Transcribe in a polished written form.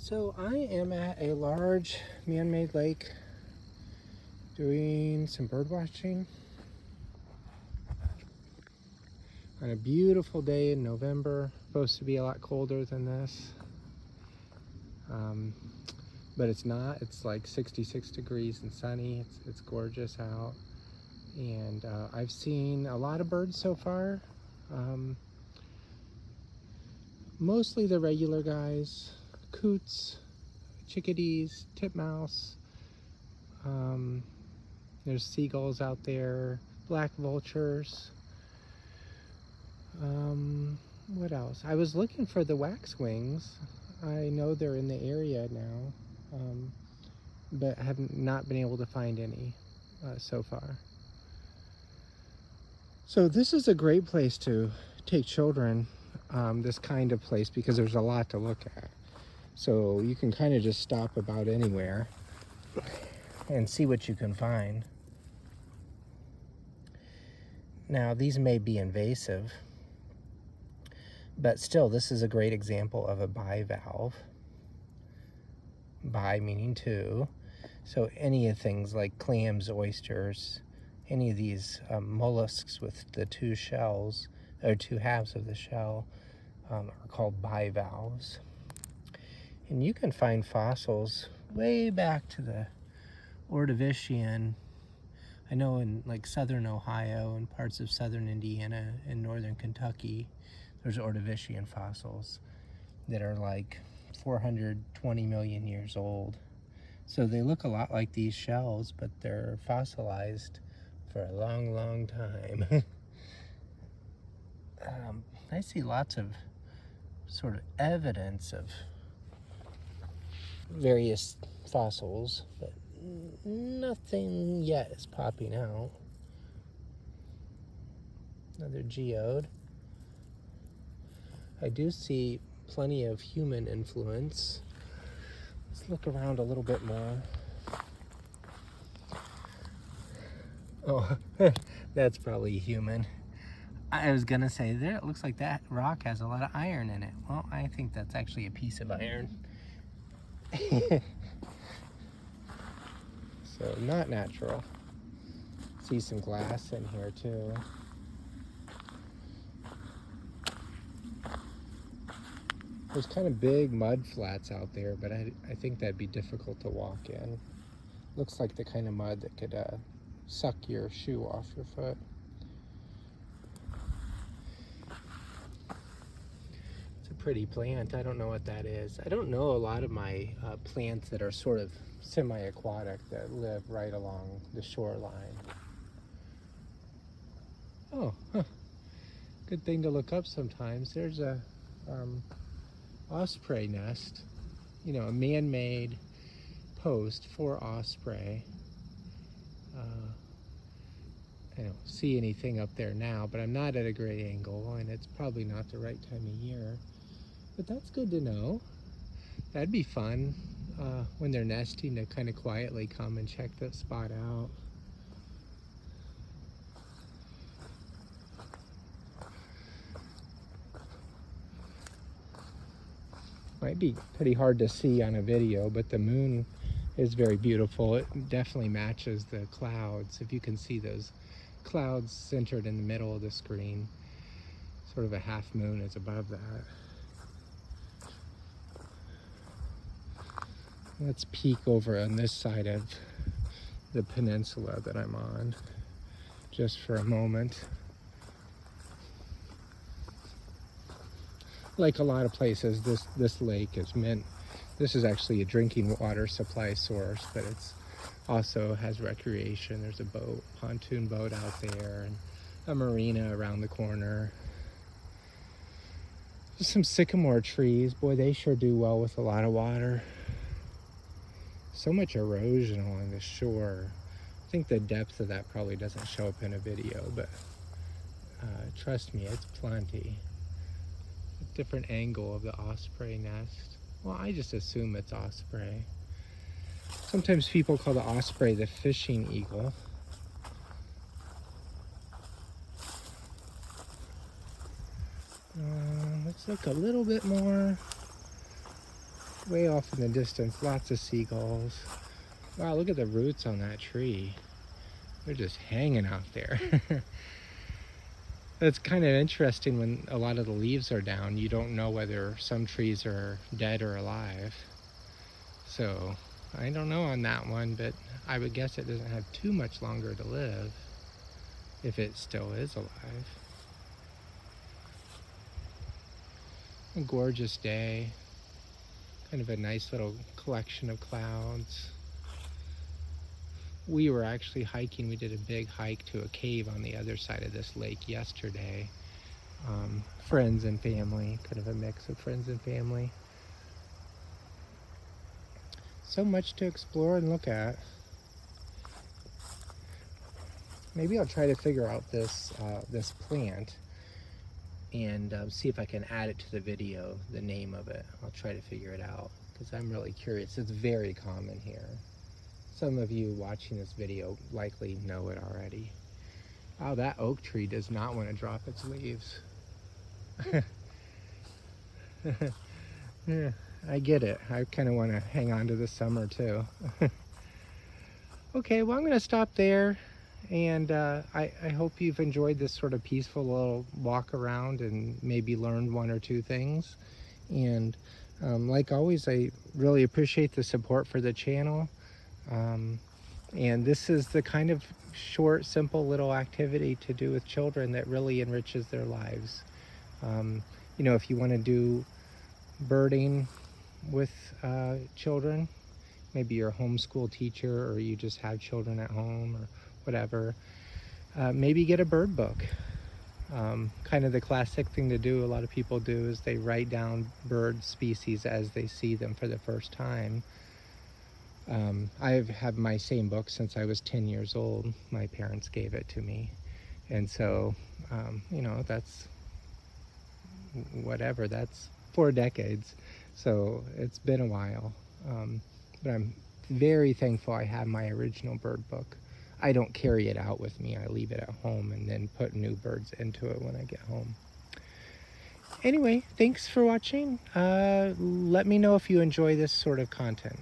So I am at a large man-made lake doing some bird watching on a beautiful day in November. Supposed to be a lot colder than this, but it's not. It's like 66 degrees and sunny. It's gorgeous out, and I've seen a lot of birds so far. Mostly the regular guys, coots, chickadees, titmouse. There's seagulls out there, black vultures. What else? I was looking for the waxwings. I know they're in the area now, but I have not been able to find any so far. So this is a great place to take children, this kind of place, because there's a lot to look at. So you can kind of just stop about anywhere and see what you can find. Now, these may be invasive, but still, this is a great example of a bivalve. Bi meaning two. So any of things like clams, oysters, any of these mollusks with the two shells, or two halves of the shell, are called bivalves. And you can find fossils way back to the Ordovician. I know in like southern Ohio and parts of southern Indiana and northern Kentucky, there's Ordovician fossils that are like 420 million years old. So they look a lot like these shells, but they're fossilized for a long, long time. I see lots of sort of evidence of various fossils, but nothing yet is popping out. Another geode. I do see plenty of human influence. Let's look around a little bit more. Oh, that's probably human. I was gonna say, there, it looks like that rock has a lot of iron in it. Well, I think that's actually a piece of iron. So not natural. See some glass in here too. There's kind of big mud flats out there, but I think that'd be difficult to walk in. Looks like the kind of mud that could suck your shoe off your foot. It's a pretty plant. I don't know what that is. I don't know a lot of my plants that are sort of semi-aquatic that live right along the shoreline. Oh, huh. Good thing to look up sometimes. There's a osprey nest, you know, a man-made post for osprey. I don't see anything up there now, but I'm not at a great angle, and it's probably not the right time of year. But that's good to know. That'd be fun when they're nesting to kind of quietly come and check that spot out. Might be pretty hard to see on a video, but the moon is very beautiful. It definitely matches the clouds. If you can see those clouds centered in the middle of the screen, sort of a half moon is above that. Let's peek over on this side of the peninsula that I'm on, just for a moment. Like a lot of places, this lake is meant, this is actually a drinking water supply source, but it's also has recreation. There's a boat, pontoon boat out there, and a marina around the corner. There's some sycamore trees. Boy, they sure do well with a lot of water. So much erosion along the shore. I think the depth of that probably doesn't show up in a video, but trust me, it's plenty. A different angle of the osprey nest. Well, I just assume it's osprey. Sometimes people call the osprey the fishing eagle. Let's look a little bit more. way off in the distance, lots of seagulls. Wow, look at the roots on that tree. They're just hanging out there. It's kind of interesting when a lot of the leaves are down. You don't know whether some trees are dead or alive. So I don't know on that one, but I would guess it doesn't have too much longer to live if it still is alive. A gorgeous day. Kind of a nice little collection of clouds. We were actually hiking. We did a big hike to a cave on the other side of this lake yesterday. Friends and family, kind of a mix of friends and family. So much to explore and look at. Maybe I'll try to figure out this plant and see if I can add it to the video, the name of it. I'll try to figure it out because I'm really curious. It's very common here. Some of you watching this video likely know it already. Oh, that oak tree does not want to drop its leaves. Yeah, I get it. I kind of want to hang on to the summer too. Okay, well, I'm going to stop there. And I hope you've enjoyed this sort of peaceful little walk around and maybe learned one or two things. And like always, I really appreciate the support for the channel. And this is the kind of short, simple little activity to do with children that really enriches their lives. You know, if you want to do birding with children, maybe you're a homeschool teacher or you just have children at home or whatever, maybe get a bird book. Kind of the classic thing to do, a lot of people do, is they write down bird species as they see them for the first time. I've had my same book since I was 10 years old. My parents gave it to me. And so, you know, that's whatever, that's 4 decades. So it's been a while. But I'm very thankful I have my original bird book. I don't carry it out with me. I leave it at home and then put new birds into it when I get home. Anyway, thanks for watching. Let me know if you enjoy this sort of content.